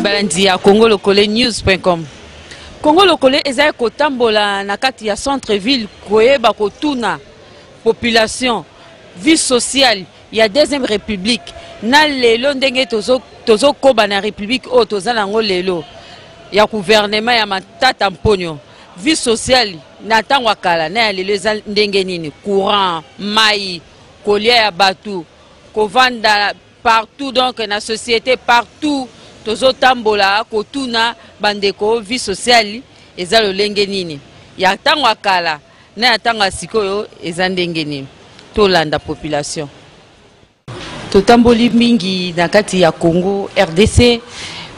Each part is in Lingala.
Balandi ya Congo Lokole news.com. Congo Lokole ezali kotambola na kati ya centre-ville koyeba kotuna population vie sociale ya deuxième république na lelo ndenge tozo koba na république o tozala ngo lelo ya gouvernement ya matata mponyo vie sociale na tangwa kala na ya lelo eza ndenge nini courant mai kolia ya batu kovanda partout donc na société partout tozo tambola kotuna bandeko vie sociale eza lolenge nini ya tangwa kala na ya tangwa sikoyo eza ndenge nini tolanda population totamboli mingi na kati ya Congo RDC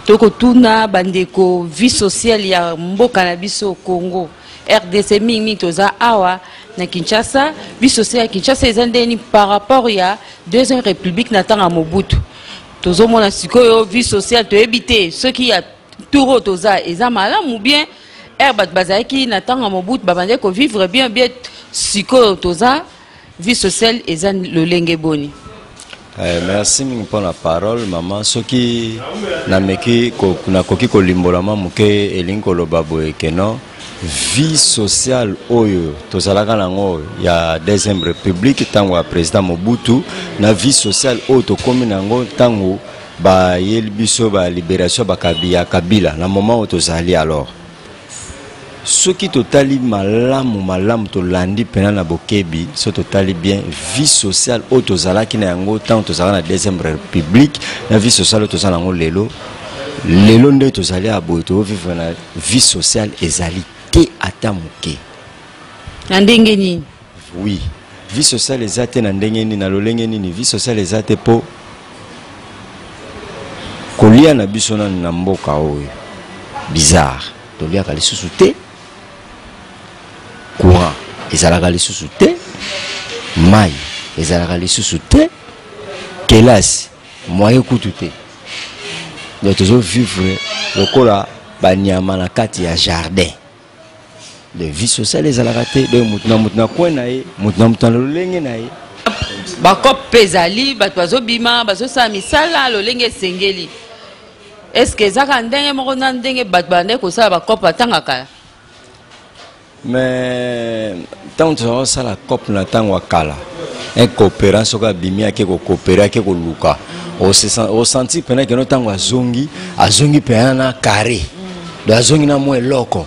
tokotuna bandeko vie sociale ya mboka na biso Congo RDC mingi toza awa na Kinshasa vie sociale ya Kinshasa eza ndeni par rapport ya deuxième république na tanga Mobutu tozo mona sikoyo vie sociale to ebité ceux qui a touro toza eza malamu bien bat bazaki na tanga Mobutu babande ko vivre bien sikoyo toza vie sociale eza lolenge boni. Merci pour la parole, maman. Ce qui n'a meki na koki ko limbolama muke elinko lobabo ekeno vie sociale oyo tozalaka nango ya deuxième république tango président Mobutu na vie sociale oyo to komi nango tango ba yelbiso ba libération ba Kabila na moment où tozali alors ce qui totali malamu to landi pena na bokebi so totali bien vie sociale oyo tozalaki na yango tant tozala na deuxième république na vie sociale oyo tozala nango lelo nde tozali aboye to vivre na vie sociale ezali te ata moke na ndenge nini. Oui, vie sociale ezate na ndenge nini na lolenge nini vie sociale ezate po kolia na biso na mboka oyo bizarre toliaka lisusu te courant ezalaka lisusu te mai ezalaka lisusu te kelasi moyen kutu te donc tozo vivre lokola banyama na kati ya jardin de vie sociale ezalaka te donc mutu na coin na ye mutu na lolenge na ye bakop pezali bato bazobima bazosala misala lolenge esengeli est-ce que ezaka ndenge moko na ndenge bato bande kosala bakop atangaka mais tant que ça la cop na tango kala un coopérant soka bimia ke ko coopérer ke ko luka au senti pena que no tango azongi pena na carré do azongi na mo eloko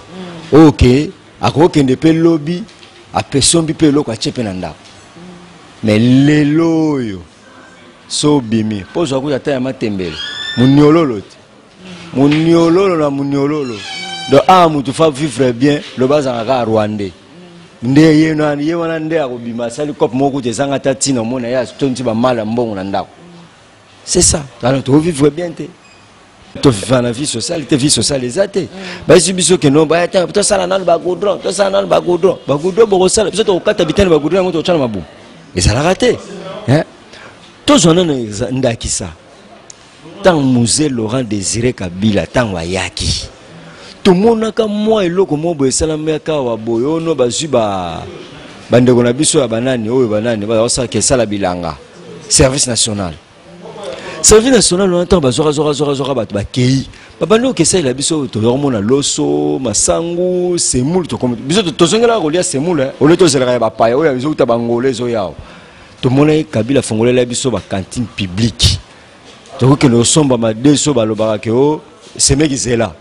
OK akokende pe lobby apesombi pe eloko achepe na ndako mais lelo yo so bimi pozo akuta ta ya matembele muniololo na muniololo do mutu fa vivre bien le bazanga Rwandais nde ye wana nde akobima sali cop moko te sanga tatina mona ya tonti ba mala mbongo na ndako c'est ça alors to vivre bien te to vivre na vie sociale te vie sociale ezate ba sibiso ke no ba ta to sala na ba goudron boko sala biso to kata bitani ba goudron ngoto chana mabu ezala raté hein to zona ndakisa tant musée Laurent Désiré Kabila tant wayaki tout le monde a moi et l'autre mo boye salameka wa boyono bazuba bandeko na biso ya banani oyo banani ba osa ke sala bilanga service national on entend bazora bat bakei babano ke sala biso to hormona loso masangu semul to comme biso to zongela ko lia semul o le to zela ba paya oyo biso ta bangolais zo yao to mona Kabila fongolela biso ba cantine publique to ko no somba ma deso ba lobaka ke o semeki zela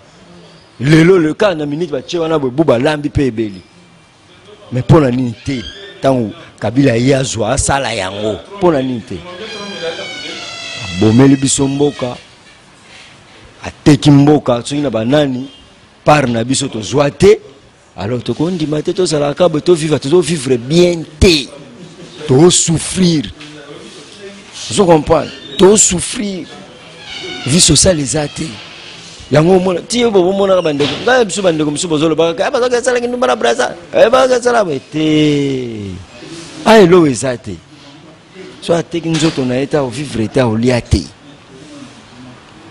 lelo le cas na minute ba tchewana bo buba lambi pe ebeli mais pona nini te tangu Kabila yazwa sala yango pona nini te bomeli biso mboka ateki mboka soki na banani par na biso to zwate alors to kondima te to sala ka bo to vivre bien te to souffrir je comprends to souffrir vie sociale ezate yango mona tie bo mona bandeko nga biso bandeko biso bozolo baka ba ka sala kindu bana brasa ba ka sala bete ay lo ezate so ateki nzoto na eta o vivre eta o liate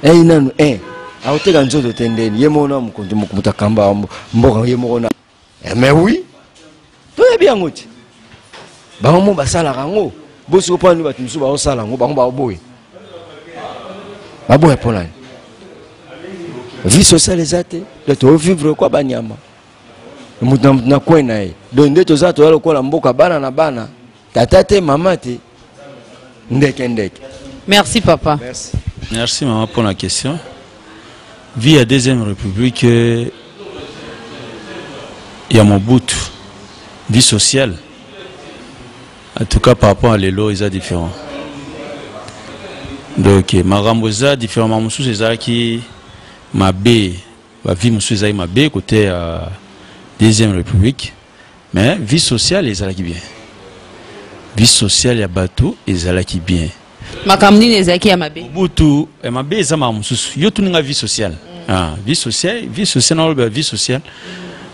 nanu a oteka nzoto tendeni ye mona mukonto mutakamba mboka ye mona mais oui to bien ngoti ba mo basala kango bosi ko pandi batu musu ba osala ngo bango ba boy ponani vie sociale ezate to vivre quoi banyama mutu na kwena e donc nde toza to yalo kola mboka bana na bana tata te mama te ndeke. Merci papa. Merci maman pour la question. Vie à deuxième république, il y a mon bout, vie sociale. En tout cas par rapport à l'élo, ils sont différents. Donc Maramboza différemment monsieur c'est qui m'a bé, la vie monsieur c'est m'a bé côté deuxième république, mais vie sociale ils sont qui bien. Vie sociale ya bateau ils sont qui bien. Makamni les aki ya mabe. Butu e mabe ezama mususu. Yo tuninga vie sociale. Ah, vie sociale na ba vie sociale.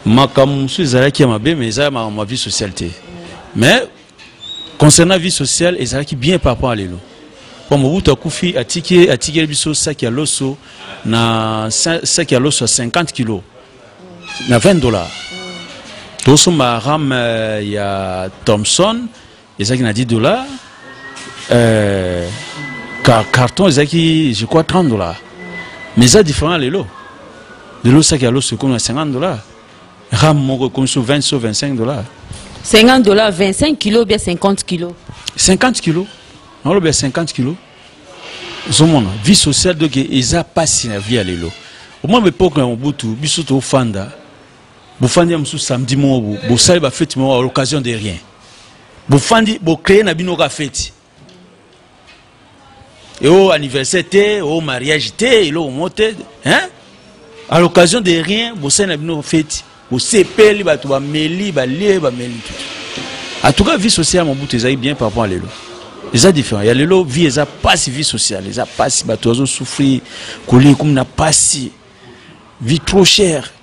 Makamu mususu ezalaki ya mabe mais ezama ma vie sociale te. Mais concernant vie sociale ezalaki bien par rapport à lelo. Pour Mobutu akufi atiki biso sac ya loso na sac ya loso 50 kg. Na $20. Toso ma ram ya Thomson ezaki na $10. Carton ezaki je crois $30. Mais ça différent les lots. Les lots ça qui a l'eau c'est comme $50. Ram moko comme sur 20 sur $25. $50 25 kilos bien 50 kilos. 50 kilos. On le 50 kilos. Zomona vie sociale donc ils a passé la vie à l'élo. Au moins l'époque on Mobutu biso to fanda. Bo fandi am sou samedi mo bo sali ba fête mo à l'occasion de rien. Bo fandi bo créer na bino ka fête. Et au anniversaire, au mariage, et au monté, hein? À l'occasion de rien, vous savez, nous faites, vous savez, vous meli, en tout cas, vie sociale, mon bout, ils bien par rapport à l'élo. Ils sont différents. Il y a l'élo, vie, ils n'ont pas si vie sociale, ils n'ont pas si, ils souffrir, coller comme n'a pas si, vie trop chère.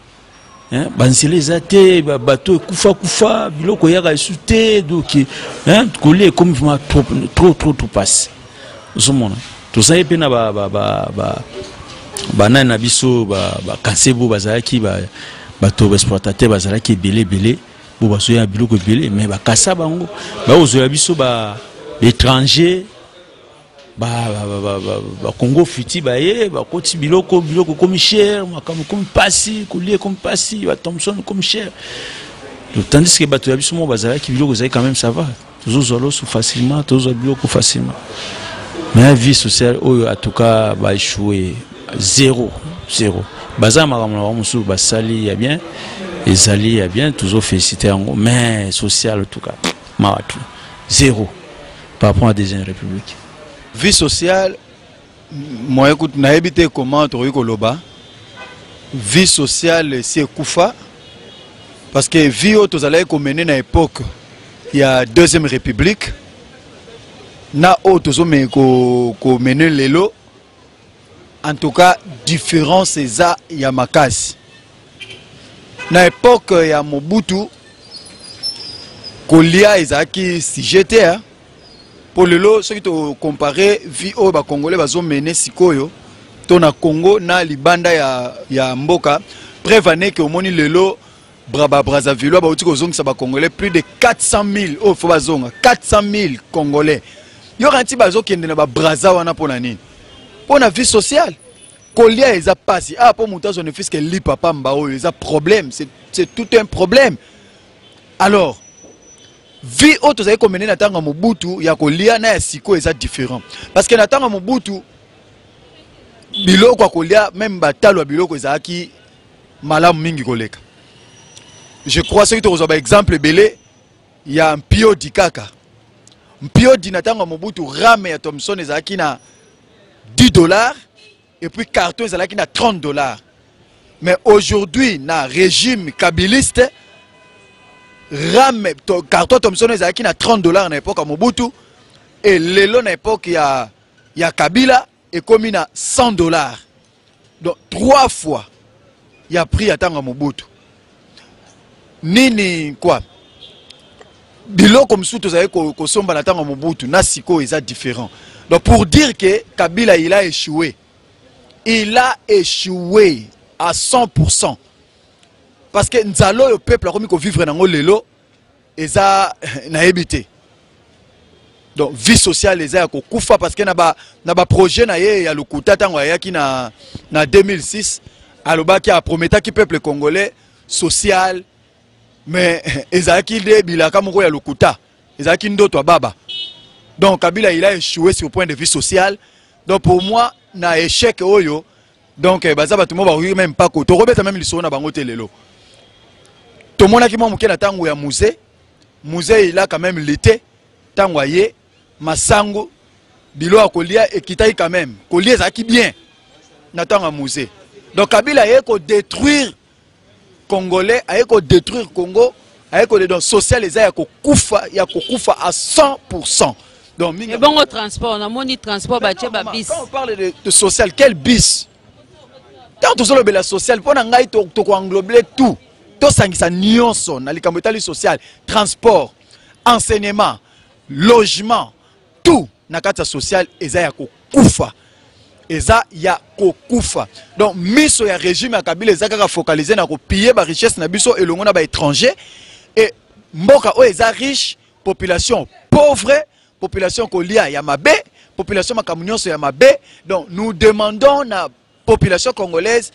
Hein? Bansele les athées, bateau, koufa, biloko yaga souté, donc, hein? Coller comme trop passe. Tout ça est bien na biso kansebo bazalaki bato exploitateur bazalaki belé bo basoya biloko belé mais kasa bango ozoya biso étranger Congo futi baye koti biloko comme cher comme passi collier comme passi Thomson comme cher tandis que bato ya biso mo bazalaki biloko zai quand même ça va toujours facilement toujours biloko facilement. Mais la vie sociale, en tout cas, va échouer. Zéro. Baza maramona musu basali ya bien, ezali ya bien, toujours féliciter en mais social en tout cas. Maratou. Zéro. Par rapport à la deuxième république. Vie sociale, moi écoute, na habité comment tu koloba. Vie sociale c'est koufa parce que vie autres allait mener na époque il y a deuxième république. Na autres mais ko mener lelo en tout cas différence eza ya makasi na époque ya Mobutu kolia ezaki sujet pour lelo ce qui te comparer vie au ba congolais bazo mener sikoyo to na Congo na libanda ya mboka prévané que au moni lelo Brazzaville ba uti ko zongisa ba congolais plus de 400 000 oh faut bazonga 400 000 congolais. Il y a un petit bazo qui est dans Brazza wana pona nini pona vie sociale kolia eza passé ah pour monter son fils que li papa mbao eza problème c'est tout un problème alors vie autre ça comme na tanga Mobutu ya kolia na ya siko eza différent parce que na tanga Mobutu biloko kolia même batalo biloko ezaki malamu mingi koleka je crois ce que tu as exemple belé il y a un pio dikaka Mpio dinatanga Mobutu rame ya Thomson ezalaki na $10 et puis carton ezalaki na $30. Mais aujourd'hui na régime kabiliste rame carton Thomson ezalaki na $30 na époque à Mobutu et lelo na époque ya Kabila et comme na $100. Donc 3 fois il y a pris atanga Mobutu. Nini quoi? Biloko msuto zaye ko somba na tanga Mobutu na siko eza différent. Donc pour dire que Kabila il a échoué. Il a échoué à 100%. Parce que nzalo le peuple a commis ko vivre nango lelo eza na habité. donc vie sociale les a kokufa parce que na ba projet na ye ya lokuta tango yaki na 2006 aloba ki a prometa ki peuple congolais social mais ezaki de bilaka moko ya lokuta ezaki ndoto baba. Donc Kabila il a échoué sur le point de vue social. Donc pour moi na échec oyo donc baza ba tout le monde même pas ko to robeta même liso na bango telelo. Tout le monde qui m'a montré na tango ya musée il a quand même l'été tango ye masango bilo akolia et kitai quand même kolia zaki bien na tango musée. Donc Kabila a ko détruire Congolais, a ko détruire Congo, a ko donc social les a ko kufa à 100%. Donc et bon au transport, on a moni transport ba bis. Quand on parle de social, quel bis? Quand on parle de la social, pour ngai to englober tout. To sangisa nyonso na likambo etali social, transport, enseignement, logement, tout na kata social eza ya ko kufa. Eza ya kokufa. Donc miso ya régime ya Kabila eza kaka focaliser na ko piller ba richesse na biso elongo na ba étranger et mboka o eza riche, population pauvre, population kolia ya mabe, population makamunyoso ya mabe. Donc nous demandons na population congolaise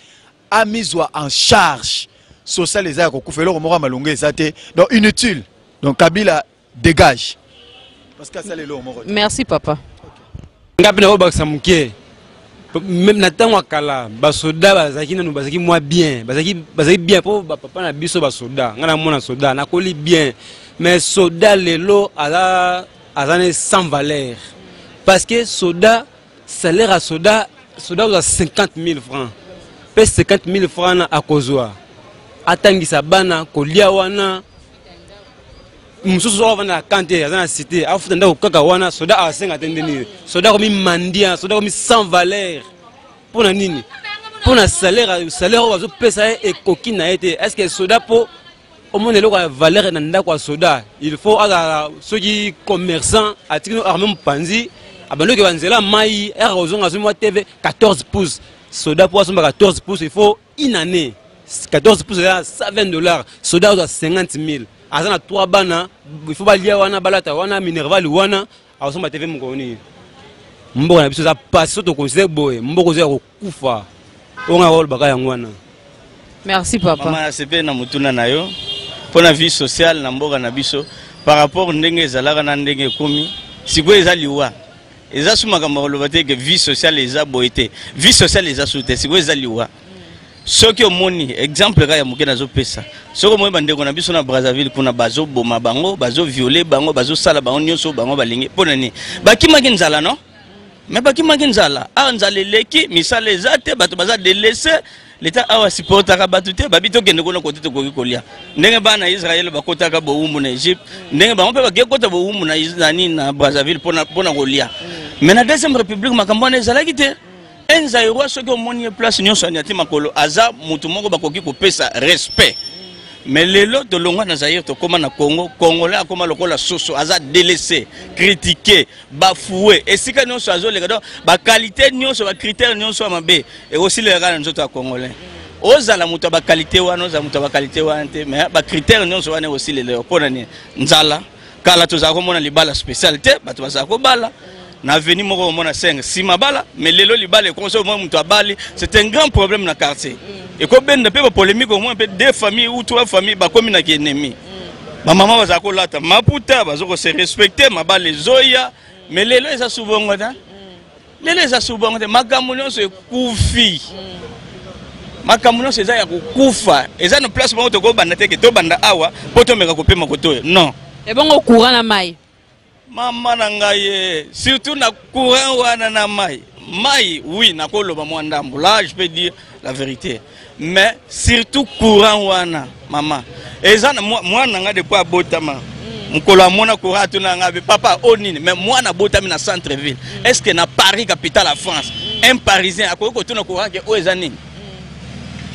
à mise en charge social eza ya kokufa eloko moko malongo ezate. Donc inutile. Donc Kabila dégage. Parce que ça les lo moko. Merci papa. Ngapina ko baksa muke. Même Nathan Wakala, basoda bazaki na bazaki moi bien, bazaki bien pour papa na biso basoda, ngana mona soda na koli bien, mais soda lelo azane sans valeur. Parce que soda salaire à soda a 50 000 francs. Pe 50 000 francs na akozwa. Atangisa bana kolia wana mususu wana kante azana cité afuta ndako kaka wana soda a 50 ndeni soda komi mandia soda komi sans valeur pour nini pour na salaire wazo pesa e kokina ete est-ce que soda po au moins le quoi valeur na ndako soda il faut ala ceux qui commerçants atiki armement panzi abando ke banzela mai era ozonga zo mo TV 14 pouces soda po asomba 14 pouces il faut une année 14 pouces là $120 soda à 50 000 azana 3 bana il faut balia wana balata wana minerval wana awasomba TV mukoni mboka na biso za passe to considère boy mboko zo kufa onga wol bakaya ngwana. Merci papa. Mama sepe na mutuna nayo pona vie sociale na mboka na biso par rapport ndenge zalaka na ndenge komi siko ezaliwa eza sumaka makolo te que vie sociale eza boité vie sociale eza soute siko ezaliwa. Soki omoni exemple ka ya muke nazo pesa soko moye bandeko na biso na Brazzaville kuna bazo boma bango bazo violer bango bazo sala bango nyonso bango balingi pona ni bakimaki nzala no mais bakimaki nzala a nzala leki misala ezate bato baza délaisser l'état awa supportaka bato te babito kende kona kote to kolia ndenge bana Israël bakotaka boumbu na Egypte ndenge bango pe bakekota boumbu na Israël na Brazzaville pona kolia mais na deuxième république makambo na ezalaki te enzairwa soki omoni place nyonso anyati makolo aza mutu moko bakoki kopesa respect mais lelo tolongwa na Zaire tokoma na Congo congolais akoma lokola soso aza délaissé critiqué bafoué esika nyonso azoleka donc ba qualité nyonso ba critère nyonso mabe et aussi le gars nzoto ya congolais ozala mutu ba qualité wana oza mutu ba qualité wana te mais ba critère nyonso wana aussi lelo pona ni nzala kala tozako mona libala spécialité bato bazako bala na veni moko mona 5 6 mabala mais lelo libala e conseil moi mutu abali c'est un grand problème na quartier et ko benda pe polémique au moins pe 2 familles ou 3 familles ba komi na ki ennemi ba maman bazako lata maputa bazoko se respecter mabala zoya mais lelo eza subongo ta lelo eza subongo te makamu nyonso ekufi makamu nyonso eza ya kukufa eza na place moko to banda te ke to banda awa poto meka ko pema koto non et bon au courant na mai mama na ngai surtout na courant wana na mai oui na koloba mo ndambo là je peux dire la vérité mais surtout courant wana mama eza na mwana nga depuis abotama mukolo amona courant tuna nga papa onini mais mwana botami na centre ville est-ce que na Paris capitale la France un parisien akoko tuna courant ke o eza nini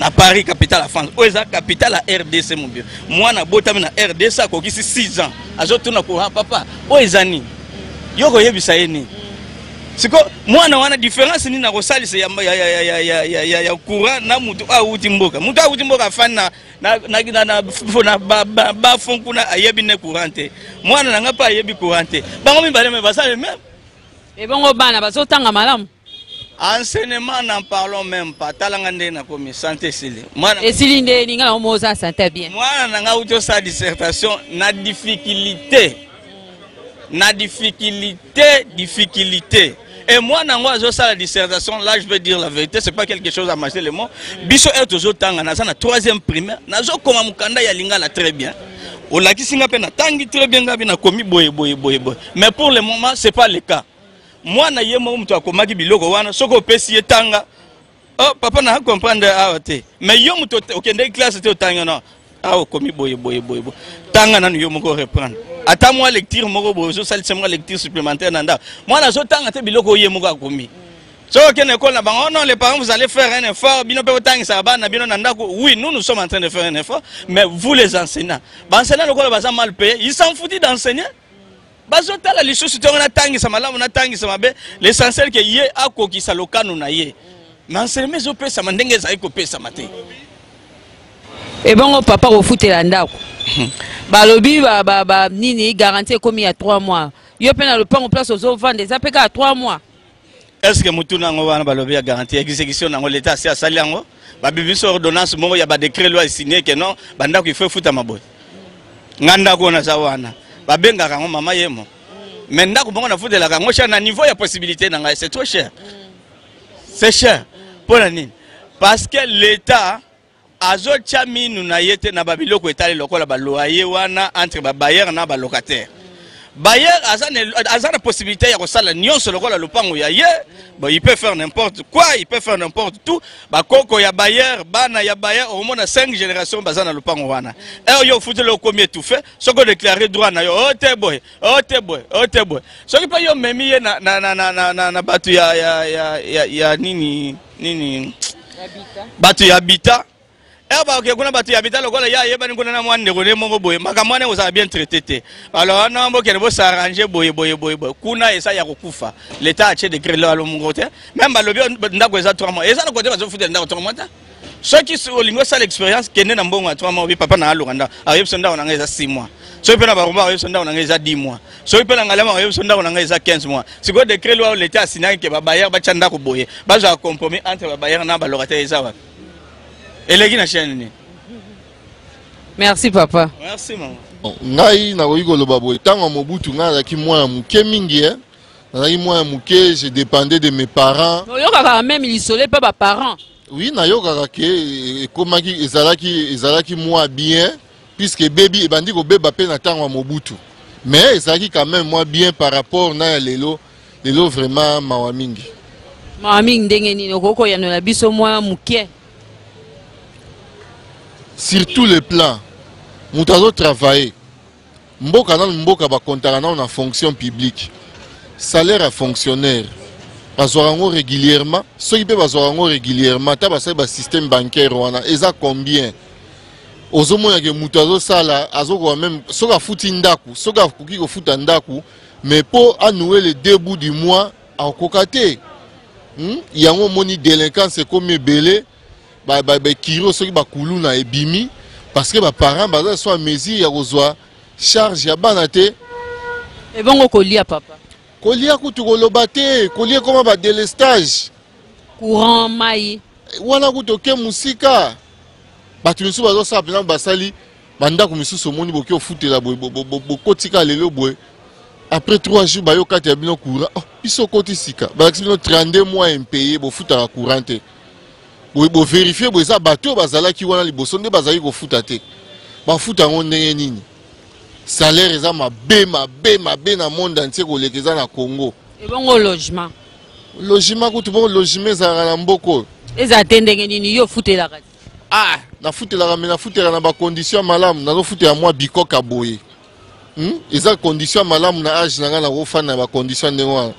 na Paris capitale la France o eza capitale la RDC mon bien mwana botami na RDC akokisi 6 ans azotuna courant papa o eza nini yoko yebisa yeni siko mwana wana différence ni na kosalisa ya courant na mutu auti mboka mutu auti mboka afana na ba fon kuna ayebi ne courant te mwana nanga pa ayebi courant te bango mibale me basale même et bongo bana bazotanga malamu enseignement n'en parlons même pas talanga nde na komi santé sili mwana esili nde ninga na moza santé bien mwana nanga uto sa dissertation na difficulté et moi nango ça la dissertation là je vais dire la vérité c'est pas quelque chose à mâcher les mots biso est toujours tanga na na troisième primaire nazo koma mukanda ya lingala très bien o la kisinga pe na tangi très bien ngabi na komi boye mais pour le moment c'est pas le cas moi na yemo mtu akomaki biloko wana soko pesi etanga oh papa na comprendre awate mais yo mtu okende classe te otanga non ah komi boye tanga nanu yo moko reprendre ata moi lecture moko bozo salisema lecture supplémentaire nanda moi na zo tanga te biloko ye moko akomi so kene école na bango non les parents vous allez faire un effort bino pe otanga sa bana bino nanda oui nous sommes en train de faire un effort mais vous les enseignants enseignants lokolo baza mal payé ils s'en foutent d'enseigner bazo tala les choses to na tangi sa malamu na tangi sa mabe l'essentiel que ye akokisa lokano na ye mais enseignement zo pesa mandenge za iko pesa mate. Et bon, papa, au foot et l'andako. Balobi, nini, garantie comme il y a 3 mois. Yo peine le pain en place aux autres des APK à 3 mois. Est-ce que Moutou Nango Balobi a garanti exécution dans l'État, c'est à Saliango? Babibi sur ordonnance, il y a des décrets loi signé que non, Banda qui fait foutre à ma boîte. Nanda Gona Zawana. Babenga Rango Mama Yemo. Maintenant, on a foutu la Rango, à niveau, il y a possibilité, c'est trop cher. C'est cher. Pour la nine. Parce que l'État. Azo chami nuna yete na babiloko etali lokola ba loyer wana entre ba bailleur na ba locataire. Bailleur azana possibilité ya kosala nyonso lokola lopango ya ye, bon il peut faire n'importe quoi, il peut faire n'importe tout. Ba koko ya bailleur, bana ya bailleur au moins 5 générations bazana lopango wana. Et yo foutu le combien tout fait, soko déclarer droit na yo, oh te boy. Soko pa yo memi ye na batu ya nini batu ya habitat. Eba ke kuna batu ya habitat lokola ya yeba ni kuna na mwande ko nemongo boye makamane ko za bien traité alors na mbo ke bo s'arranger boye kuna esa ya kokufa l'état a che décret là lo mungo te même balobi ndako eza 3 mois eza na côté bazo futa ndako 3 mois ta ceux qui sont lingo ça l'expérience kene na mbongo 3 mois bi papa na alokanda ayeb sonda na ngeza 6 mois so pe na baromba ayeb sonda na ngeza 10 mois so pe na ngalama ayeb sonda na ngeza 15 mois siko décret là l'état signaki ke ba bayer ba chanda ko boye ba za compromis entre ba bayer na ba locataire eza wa. Merci papa. Merci maman. Ngai na koyi koloba boye tango Mobutu nga azaki mwana muke mingi nazaki mwana muke je dépendais de mes parents. Oyokaka même isolé pas ba parents. Oui nayokaka ke ekomaki ezalaki moi bien puisque baby ebandi kobeba pe na tango Mobutu. Mais ezalaki quand même moi bien par rapport na lelo vraiment mawa mingi. Mawa mingi ndenge nini okoko ya na biso mwana muke. Sur tous les plans, nous avons travaillé. Mboka ba kontaka na fonction publique. Salaire à fonctionnaire. Bazorango régulièrement. Ceux qui peuvent bazorango régulièrement, ta ba système bancaire wana. Eza combien? Ozomo ya ke mutazo sala, azoko même soka futi ndaku, soka kuki ko futa ndaku, mais pour annouer les 2 bouts du mois en kokate. Yango moni délinquance comme belé. Kiro soki bakulu na ebimi parce que ba parents baza so a mesure ya kozwa charge ya bana te et bongo kolia papa kolia kutu koloba te kolia koma ba délestage courant mai wana kutu ke musika batu misu bazo sa plan basali bandako misusu moni boki ofutela bokotika lelo boye après 3 jours bayo kati ya bino courant biso koti sika ba 32 mois impayé bo futa courant te. Vous vérifiez que les bateaux bazalaki wana liboso nde bazali ko futa te. Ba futa ngo ndenge nini. Salaire eza mabe na monde entier ko lekeza na Congo. Et bon logement. Logement ko bon logement za na mboko. Eza ndenge nini yo futela kati. Na futela mais na futela na ba condition malamu na zo futela moi bikoka boye. Eza condition malamu na âge na na ko fana ba condition ndenge wana.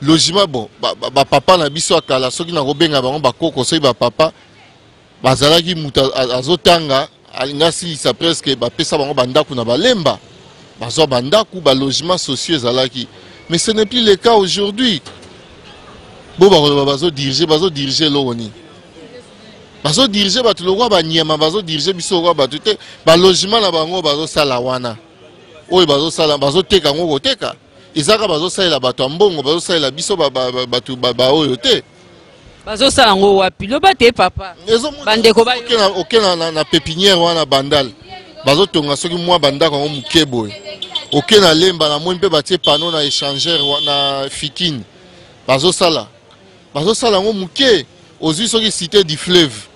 Logement bon papa na biso akala soki na kobenga bango bakoko soki papa bazalaki muta azotanga alinga silisa presque bapesa bango bandako na balemba bazwa bandako ba logement sociaux ezalaki Mais ce n'est plus le cas aujourd'hui. Bon, bazo diriger l'oni. Bazo diriger batu lo ba nyama bazo diriger biso ko batu te ba logement na bango bazo sala wana. Oyo bazo sala bazo teka ngo teka. Izaka bazo sala batu ambongo bazo sala biso batu ba oyo te. Bazo sala ngo wapi lo bate papa. Bandeko ba na pépinière wana bandal. Bazo tonga soki mwa bandako ngo mukebo. Ok na lemba na mo mpe batie panneau na échangeur na fikine. Bazo sala ngo muke ozui soki cité du fleuve.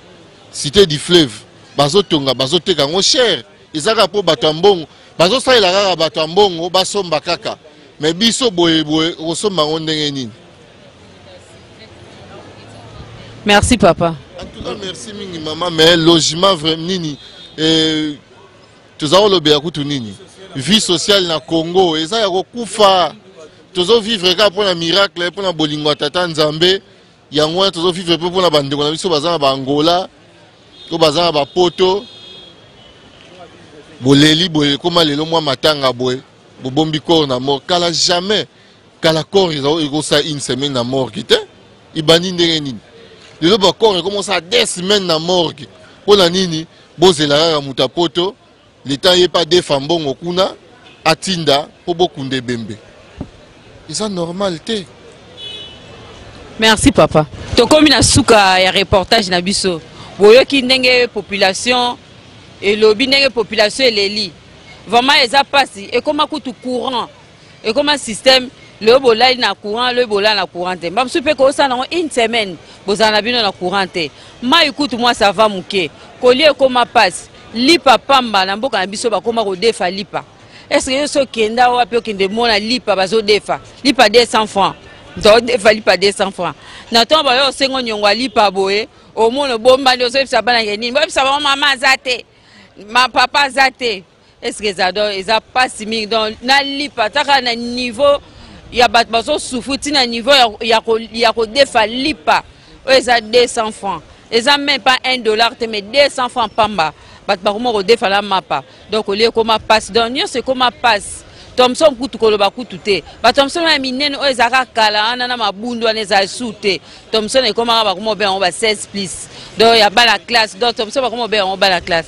Cité du fleuve. Bazo tonga bazo teka ngo cher. Izaka po bato ambongo. Bazo sala kaka bato ambongo basomba kaka. Mais biso boye osomba ngo ndenge nini. Merci papa. En tout cas merci mingi maman mais logement vraiment nini tozalo lobe ya kutu nini. Vie sociale na Congo eza ya kokufa. Tozo vivre ka pour na miracle pour na bolingo tata Nzambe. Yango tozo vivre pour na bandeko na biso bazana ba Angola. Ko bazana ba poto. Boleli boye koma lelo mwa matanga boye. Bobombi corps na mort kala jamais. Kala corps ils ça une semaine na mort kité. Ibani ndenge nini. Lelo ba corps commence à 2 semaines na mort. Pona nini bozela ka muta poto. L'État n'est pas des femmes bon okuna atinda pour beaucoup de bembe. C'est normal te. Merci papa. To komi na suka ya reportage na biso. Boyo ki ndenge population et lobby ndenge population eleli. Vraiment eza pasi et comme kutu courant et comme un système le bolai na courant le bolai na courant. Même si pe ko ça na une semaine bozana bino na courant. Ma écoute moi ça va muke. Collier comme passe. Lipa pamba na mboka na biso bakoma ko defa lipa. Est-ce que so kenda wapi okende mona lipa bazo defa? Lipa 200 francs. Do defa lipa 200 francs. Na tomba yo sengo nyongwa lipa boye, o mono bomba ndio so bisa bana nini? Bo bisa mama zate. Ma papa zate. Est-ce que ça doit eza pas simi donc na lipa taka na niveau ya bat bazo soufuti na niveau ya ko defa lipa. Eza 200 francs. Eza même pas $1 mais 200 francs pamba. Bat bakoma ko defa la mapa donc ole koma passe donc c'est comment passe Thomson kutu koloba kutu te ba Thomson na minene o ezaka kala ana na mabundu aneza sute Thomson e koma bakoma be on ba 16 plus donc ya ba la classe donc Thomson bakoma be on ba la classe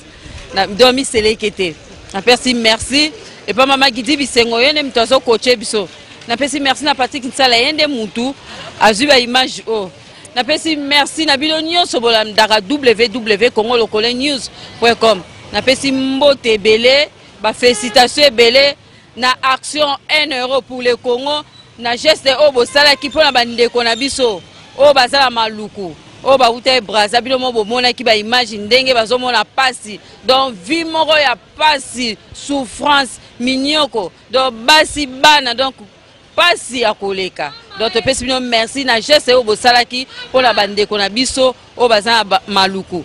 na domi selekete na merci et pas mama gidi bisengo yene mtozo coacher biso na merci na Patrick Nsala yende mutu azuba image o na pesi merci na bino nyonso bolandaka www.congolocolenews.com na pesi mbote belé ba félicitations ebele na action 1 € pour le Congo na geste o bosala ki pona bandeko na biso o bazala maluku o ba uta braza bino mo bomona ki ba image ndenge bazomona pasi donc vie moko ya pasi souffrance minyoko donc basi bana donc pasi ya koleka. Donc merci na geste au bosalaki pour la bande qu'on a biso au bazan maluku.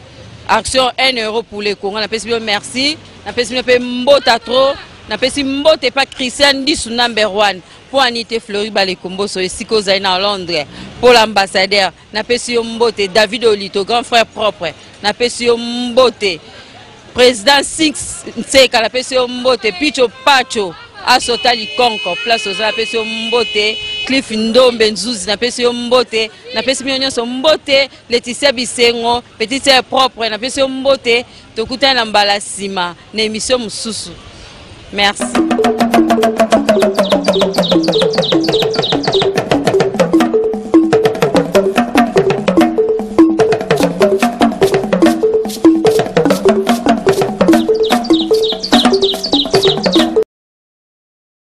Action 1 € pour les Congo. Na pesi merci. Na pesi pe mbota trop. Na pesi mbote pas Christian Disu number 1 pour Anité Fleury Balekombo so esiko zaina Londres pour l'ambassadeur. Na pesi mbote David Olito grand frère propre. Na pesi mbote président 6 Nseka na pesi mbote Picho Pacho Asotali Konko place aux apesi mbote Cliff Ndombe Nzuzi na pesi mbote na pesi nyonso mbote Laetitia Bisengo petite sœur propre na pesi mbote tokutana na mbala sima na émission mususu. Merci.